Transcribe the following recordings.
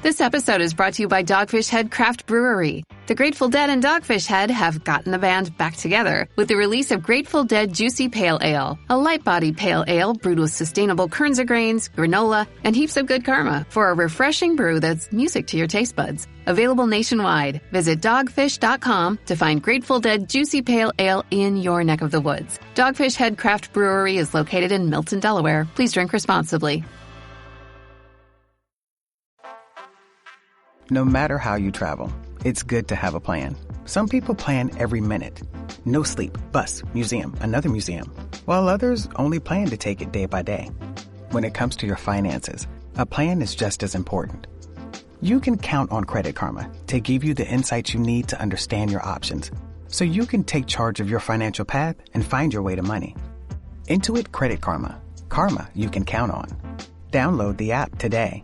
This episode is brought to you by Dogfish Head Craft Brewery. The Grateful Dead and Dogfish Head have gotten the band back together with the release of Grateful Dead Juicy Pale Ale, a light-bodied pale ale brewed with sustainable Kernza grains, granola, and heaps of good karma for a refreshing brew that's music to your taste buds. Available nationwide. Visit dogfish.com to find Grateful Dead Juicy Pale Ale in your neck of the woods. Dogfish Head Craft Brewery is located in Milton, Delaware. Please drink responsibly. No matter how you travel, it's good to have a plan. Some people plan every minute. No sleep, bus, museum, another museum, while others only plan to take it day by day. When it comes to your finances, a plan is just as important. You can count on Credit Karma to give you the insights you need to understand your options, so you can take charge of your financial path and find your way to money. Intuit Credit Karma. Karma you can count on. Download the app today.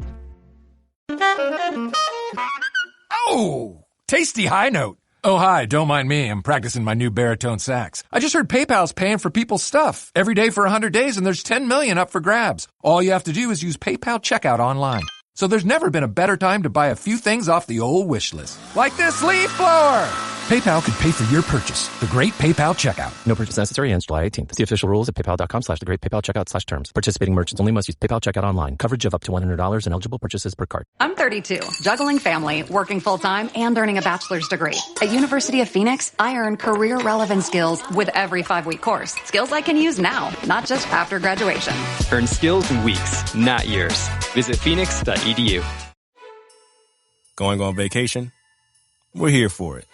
Oh, tasty high note. Oh, hi, don't mind me. I'm practicing my new baritone sax. I just heard PayPal's paying for people's stuff every day for 100 days, and there's 10 million up for grabs. All you have to do is use PayPal checkout online. So there's never been a better time to buy a few things off the old wish list. Like this leaf blower! PayPal could pay for your purchase. The Great PayPal Checkout. No purchase necessary ends July 18th. See official rules at paypal.com/thegreatpaypalcheckout/terms. Participating merchants only must use PayPal checkout online. Coverage of up to $100 and eligible purchases per card. I'm 32, juggling family, working full-time, and earning a bachelor's degree. At University of Phoenix, I earn career-relevant skills with every 5-week course. Skills I can use now, not just after graduation. Earn skills in weeks, not years. Visit phoenix.edu. Going on vacation? We're here for it.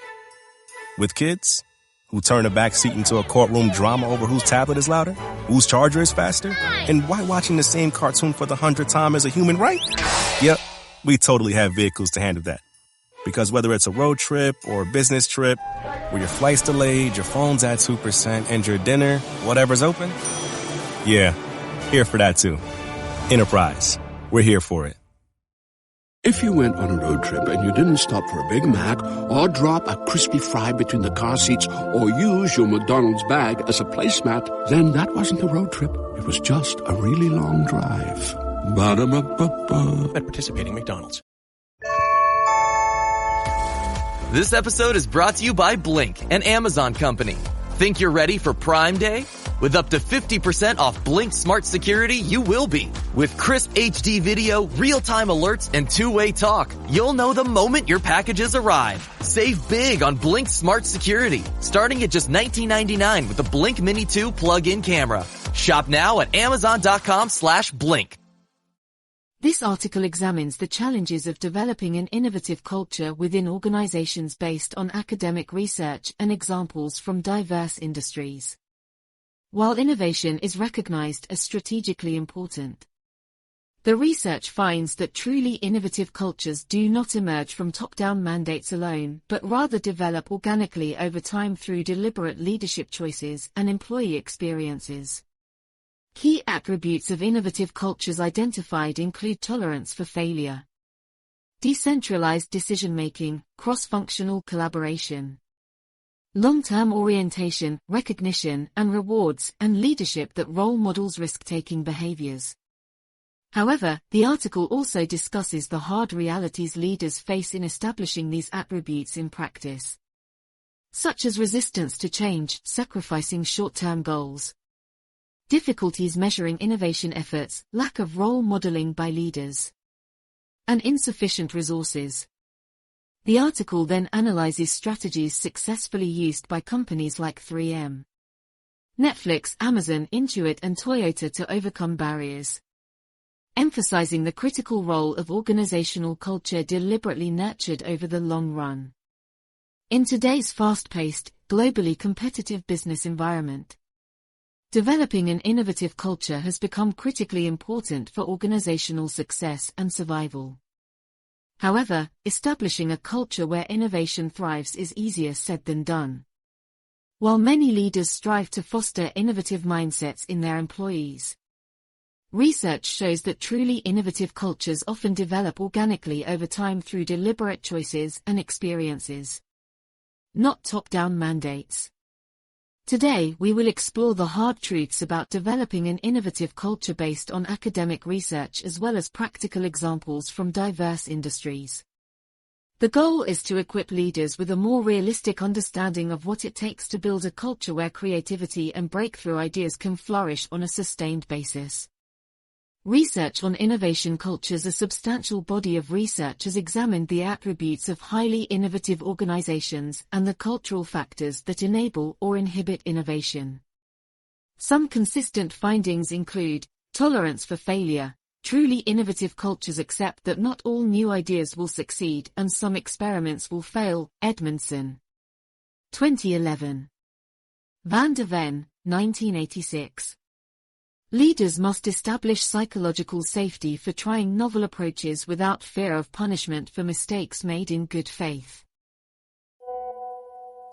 With kids who turn a backseat into a courtroom drama over whose tablet is louder, whose charger is faster, and why watching the same cartoon for the 100th time is a human right? Yep, we totally have vehicles to handle that. Because whether it's a road trip or a business trip, where your flight's delayed, your phone's at 2%, and your dinner, whatever's open, yeah, here for that too. Enterprise, we're here for it. If you went on a road trip and you didn't stop for a Big Mac or drop a crispy fry between the car seats or use your McDonald's bag as a placemat, then that wasn't a road trip. It was just a really long drive. Ba-da-ba-ba-ba. At participating McDonald's. This episode is brought to you by Blink, an Amazon company. Think you're ready for Prime Day? With up to 50% off Blink Smart Security, you will be. With crisp HD video, real-time alerts, and two-way talk, you'll know the moment your packages arrive. Save big on Blink Smart Security, starting at just $19.99 with the Blink Mini 2 plug-in camera. Shop now at amazon.com/blink. This article examines the challenges of developing an innovative culture within organizations based on academic research and examples from diverse industries. While innovation is recognized as strategically important, the research finds that truly innovative cultures do not emerge from top-down mandates alone, but rather develop organically over time through deliberate leadership choices and employee experiences. Key attributes of innovative cultures identified include tolerance for failure, decentralized decision-making, cross-functional collaboration, long-term orientation, recognition and rewards, and leadership that role models risk-taking behaviors. However, the article also discusses the hard realities leaders face in establishing these attributes in practice, such as resistance to change, sacrificing short-term goals, difficulties measuring innovation efforts, lack of role modeling by leaders, and insufficient resources. The article then analyzes strategies successfully used by companies like 3M, Netflix, Amazon, Intuit, and Toyota to overcome barriers, emphasizing the critical role of organizational culture deliberately nurtured over the long run. In today's fast-paced, globally competitive business environment, developing an innovative culture has become critically important for organizational success and survival. However, establishing a culture where innovation thrives is easier said than done. While many leaders strive to foster innovative mindsets in their employees, research shows that truly innovative cultures often develop organically over time through deliberate choices and experiences, not top-down mandates. Today, we will explore the hard truths about developing an innovative culture based on academic research as well as practical examples from diverse industries. The goal is to equip leaders with a more realistic understanding of what it takes to build a culture where creativity and breakthrough ideas can flourish on a sustained basis. Research on innovation cultures. A substantial body of research has examined the attributes of highly innovative organizations and the cultural factors that enable or inhibit innovation. Some consistent findings include tolerance for failure. Truly innovative cultures accept that not all new ideas will succeed and some experiments will fail. Edmondson. 2011. Van der Ven, 1986. Leaders must establish psychological safety for trying novel approaches without fear of punishment for mistakes made in good faith.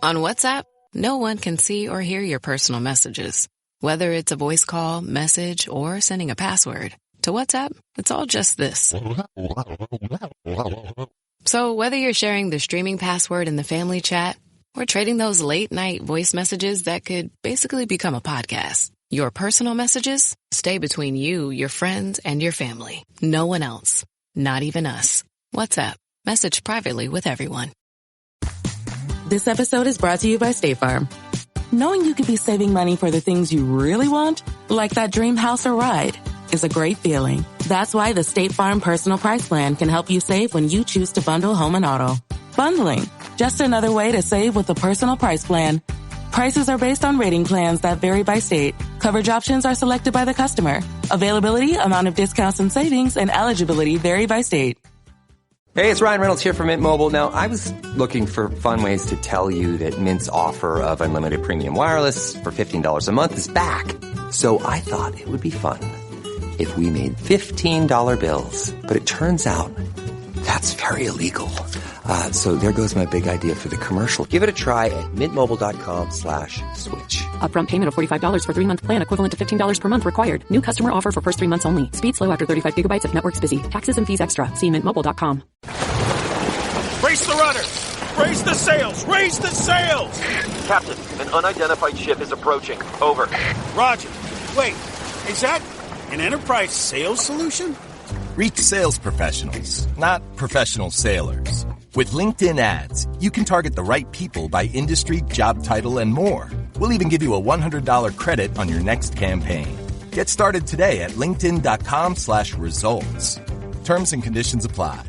On WhatsApp, no one can see or hear your personal messages. Whether it's a voice call, message, or sending a password. To WhatsApp, it's all just this. So whether you're sharing the streaming password in the family chat or trading those late-night voice messages that could basically become a podcast, your personal messages stay between you, your friends, and your family. No one else. Not even us. WhatsApp. Message privately with everyone. This episode is brought to you by State Farm. Knowing you could be saving money for the things you really want, like that dream house or ride, is a great feeling. That's why the State Farm Personal Price Plan can help you save when you choose to bundle home and auto. Bundling. Just another way to save with the Personal Price Plan. Prices are based on rating plans that vary by state. Coverage options are selected by the customer. Availability, amount of discounts and savings, and eligibility vary by state. Hey, it's Ryan Reynolds here from Mint Mobile. Now, I was looking for fun ways to tell you that Mint's offer of unlimited premium wireless for $15 a month is back. So I thought it would be fun if we made $15 bills. But it turns out that's very illegal. So there goes my big idea for the commercial. Give it a try at mintmobile.com/switch. Upfront payment of $45 for 3-month plan equivalent to $15 per month required. New customer offer for first 3 months only. Speed slow after 35 gigabytes if network's busy. Taxes and fees extra. See mintmobile.com. Raise the rudder! Raise the sails! Raise the sails! Captain, an unidentified ship is approaching. Over. Roger. Wait, is that an enterprise sales solution? Reach sales professionals, not professional sailors. With LinkedIn ads, you can target the right people by industry, job title, and more. We'll even give you a $100 credit on your next campaign. Get started today at linkedin.com/results. Terms and conditions apply.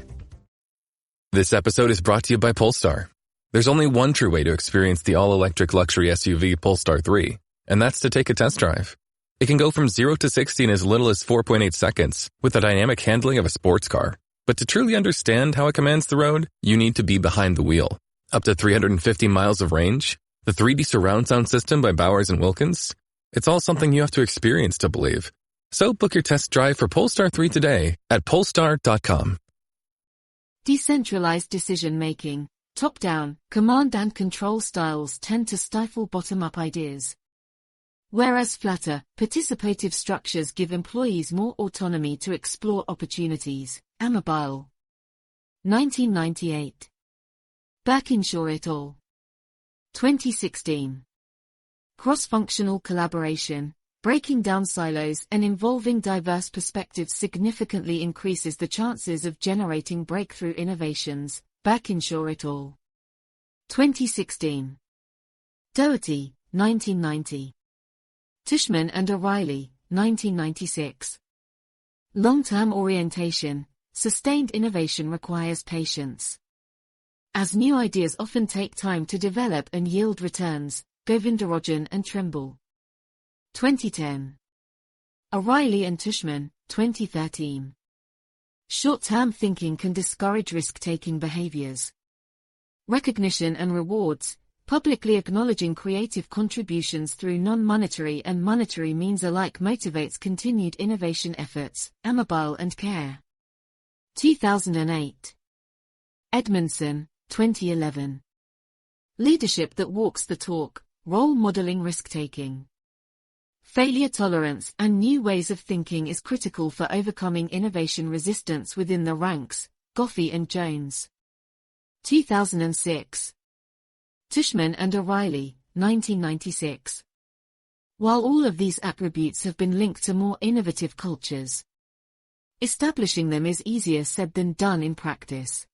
This episode is brought to you by Polestar. There's only one true way to experience the all-electric luxury SUV Polestar 3, and that's to take a test drive. It can go from 0 to 60 in as little as 4.8 seconds with the dynamic handling of a sports car. But to truly understand how it commands the road, you need to be behind the wheel. Up to 350 miles of range, the 3D surround sound system by Bowers & Wilkins. It's all something you have to experience to believe. So book your test drive for Polestar 3 today at polestar.com. Decentralized decision-making, top-down, command and control styles tend to stifle bottom-up ideas. Whereas flatter, participative structures give employees more autonomy to explore opportunities. Amabile. 1998. Birkinshaw et al. 2016. Cross-functional collaboration, breaking down silos and involving diverse perspectives significantly increases the chances of generating breakthrough innovations. Birkinshaw et al. 2016. Doherty, 1990. Tushman and O'Reilly, 1996. Long-term orientation. Sustained innovation requires patience. As new ideas often take time to develop and yield returns. Govindarajan and Trimble. 2010. O'Reilly and Tushman, 2013. Short-term thinking can discourage risk-taking behaviors. Recognition and rewards. Publicly acknowledging creative contributions through non-monetary and monetary means alike motivates continued innovation efforts. Amabile and Care. 2008. Edmondson, 2011. Leadership that walks the talk, role modeling risk-taking. Failure tolerance and new ways of thinking is critical for overcoming innovation resistance within the ranks. Goffey and Jones. 2006. Tushman and O'Reilly, 1996. While all of these attributes have been linked to more innovative cultures, establishing them is easier said than done in practice.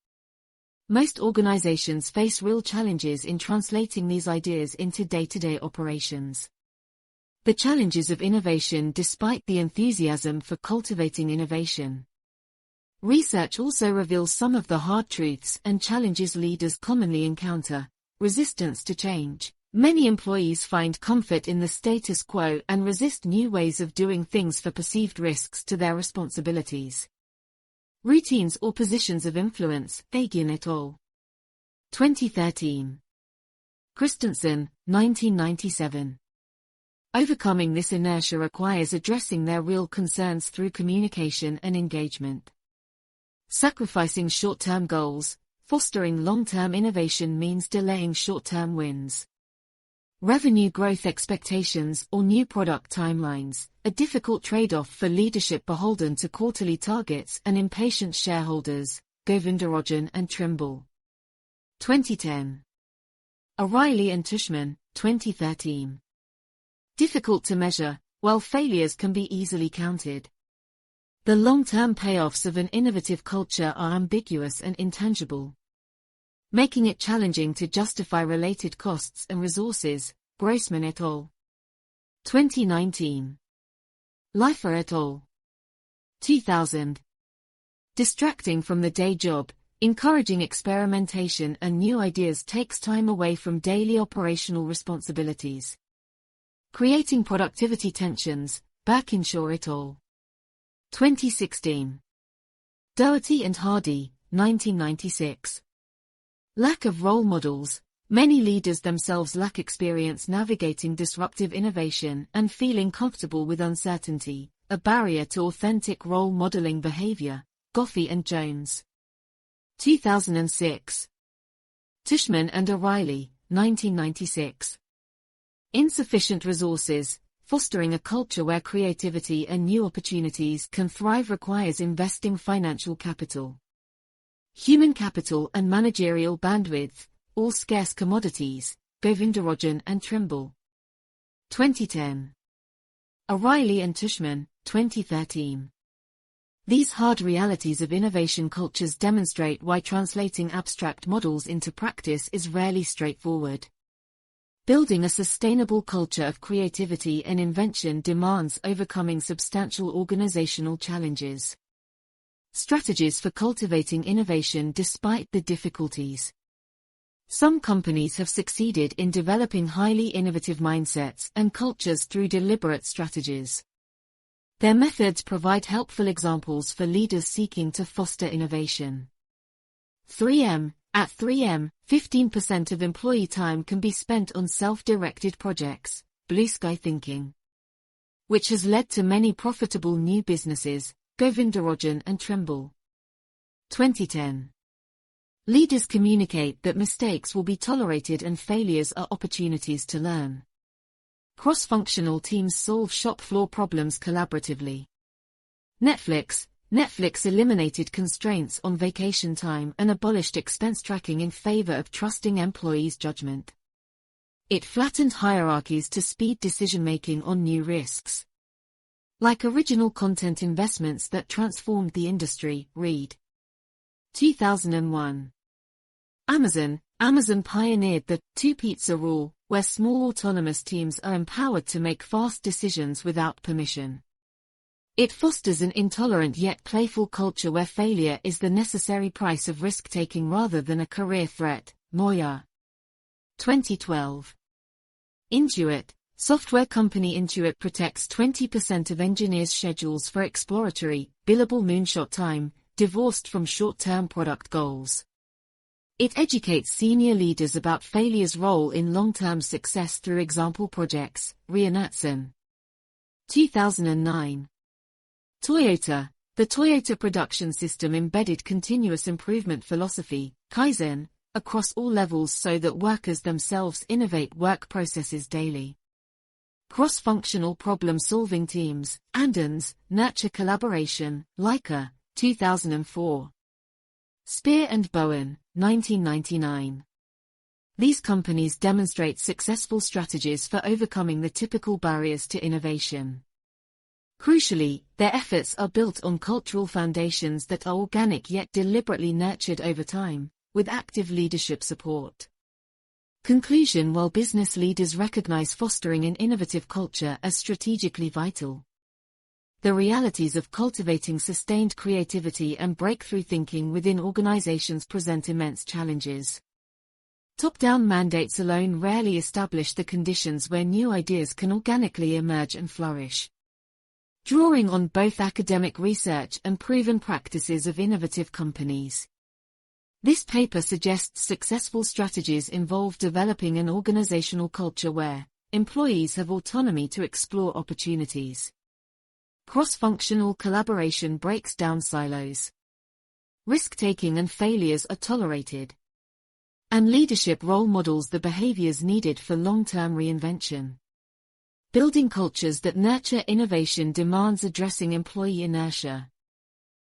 Most organizations face real challenges in translating these ideas into day-to-day operations. The challenges of innovation despite the enthusiasm for cultivating innovation. Research also reveals some of the hard truths and challenges leaders commonly encounter. Resistance to change. Many employees find comfort in the status quo and resist new ways of doing things for perceived risks to their responsibilities. Routines or positions of influence, Agin et al. 2013. Christensen, 1997. Overcoming this inertia requires addressing their real concerns through communication and engagement. Sacrificing short-term goals, fostering long-term innovation means delaying short-term wins. Revenue growth expectations or new product timelines, a difficult trade-off for leadership beholden to quarterly targets and impatient shareholders, Govindarajan and Trimble. 2010. O'Reilly and Tushman, 2013. Difficult to measure, while failures can be easily counted. The long-term payoffs of an innovative culture are ambiguous and intangible, making it challenging to justify related costs and resources, Grossman et al. 2019. Leifer et al. 2000. Distracting from the day job, encouraging experimentation and new ideas takes time away from daily operational responsibilities. Creating productivity tensions, Birkinshaw et al. 2016. Doherty and Hardy, 1996. Lack of role models. Many leaders themselves lack experience navigating disruptive innovation and feeling comfortable with uncertainty, a barrier to authentic role modeling behavior. Goffey and Jones. 2006. Tushman and O'Reilly, 1996. Insufficient resources. Fostering a culture where creativity and new opportunities can thrive requires investing financial capital, human capital and managerial bandwidth, all scarce commodities. Govindarajan and Trimble. 2010. O'Reilly and Tushman, 2013. These hard realities of innovation cultures demonstrate why translating abstract models into practice is rarely straightforward. Building a sustainable culture of creativity and invention demands overcoming substantial organizational challenges. Strategies for cultivating innovation despite the difficulties. Some companies have succeeded in developing highly innovative mindsets and cultures through deliberate strategies. Their methods provide helpful examples for leaders seeking to foster innovation. 3M. At 3M, 15% of employee time can be spent on self-directed projects, blue sky thinking, which has led to many profitable new businesses. Govindarajan and Trimble. 2010. Leaders communicate that mistakes will be tolerated and failures are opportunities to learn. Cross-functional teams solve shop floor problems collaboratively. Netflix eliminated constraints on vacation time and abolished expense tracking in favor of trusting employees' judgment. It flattened hierarchies to speed decision-making on new risks. Like original content investments that transformed the industry, read. 2001. Amazon pioneered the two-pizza rule, where small autonomous teams are empowered to make fast decisions without permission. It fosters an intolerant yet playful culture where failure is the necessary price of risk-taking rather than a career threat. Moya. 2012. Intuit. Software company Intuit protects 20% of engineers' schedules for exploratory, billable moonshot time, divorced from short-term product goals. It educates senior leaders about failure's role in long-term success through example projects. Rianatson. 2009. Toyota. The Toyota production system embedded continuous improvement philosophy, Kaizen, across all levels so that workers themselves innovate work processes daily. Cross-functional problem-solving teams, Andons, nurture collaboration. Leica, 2004. Spear and Bowen, 1999. These companies demonstrate successful strategies for overcoming the typical barriers to innovation. Crucially, their efforts are built on cultural foundations that are organic yet deliberately nurtured over time, with active leadership support. Conclusion: while business leaders recognize fostering an innovative culture as strategically vital, the realities of cultivating sustained creativity and breakthrough thinking within organizations present immense challenges. Top-down mandates alone rarely establish the conditions where new ideas can organically emerge and flourish. Drawing on both academic research and proven practices of innovative companies, this paper suggests successful strategies involve developing an organizational culture where employees have autonomy to explore opportunities. Cross-functional collaboration breaks down silos. Risk-taking and failures are tolerated. And leadership role models the behaviors needed for long-term reinvention. Building cultures that nurture innovation demands addressing employee inertia,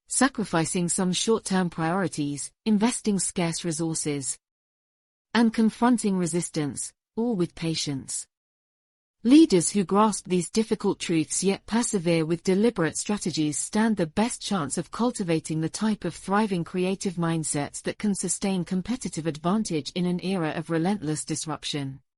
sacrificing some short-term priorities, investing scarce resources, and confronting resistance, all with patience. Leaders who grasp these difficult truths yet persevere with deliberate strategies stand the best chance of cultivating the type of thriving creative mindsets that can sustain competitive advantage in an era of relentless disruption.